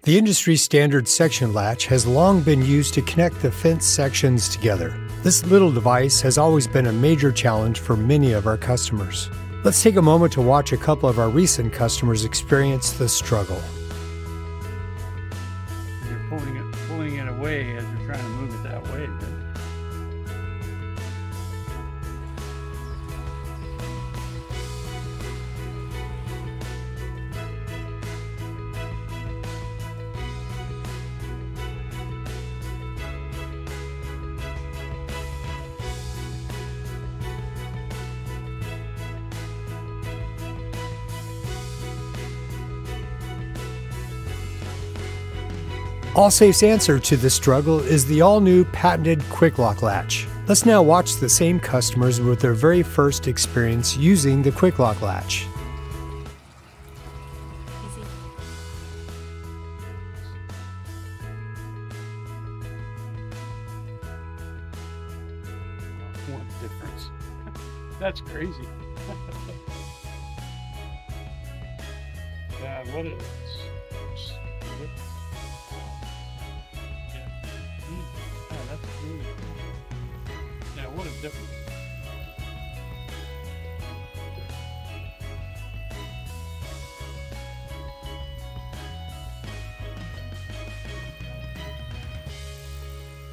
The Industry Standard Section Latch has long been used to connect the fence sections together. This little device has always been a major challenge for many of our customers. Let's take a moment to watch a couple of our recent customers experience the struggle. You're pulling it away as you're trying to move it that way. AllSafe's answer to this struggle is the all-new patented Quick Lock Latch. Let's now watch the same customers with their very first experience using the Quick Lock Latch. What difference? That's crazy. Yeah, what is Yeah, what a difference.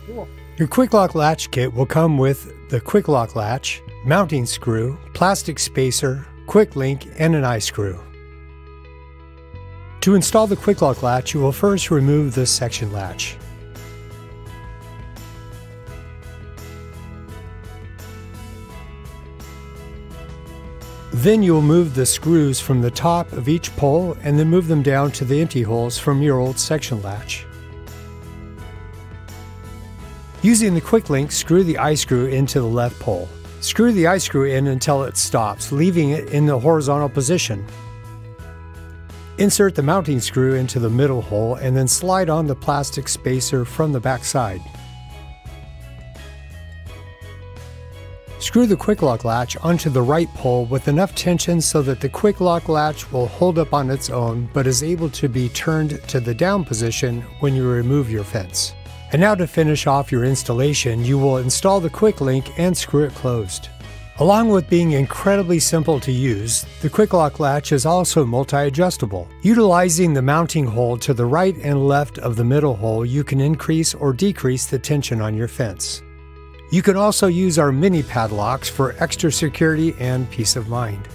Cool. Your Quick Lock Latch kit will come with the Quick Lock Latch, mounting screw, plastic spacer, quick link, and an eye screw. To install the Quick Lock Latch, you will first remove the section latch. Then you will move the screws from the top of each pole and then move them down to the empty holes from your old section latch. Using the quick link, screw the eye screw into the left pole. Screw the eye screw in until it stops, leaving it in the horizontal position. Insert the mounting screw into the middle hole and then slide on the plastic spacer from the back side. Screw the Quick Lock Latch onto the right pole with enough tension so that the Quick Lock Latch will hold up on its own but is able to be turned to the down position when you remove your fence. And now to finish off your installation, you will install the quick link and screw it closed. Along with being incredibly simple to use, the Quick Lock Latch is also multi-adjustable. Utilizing the mounting hole to the right and left of the middle hole, you can increase or decrease the tension on your fence. You can also use our mini padlocks for extra security and peace of mind.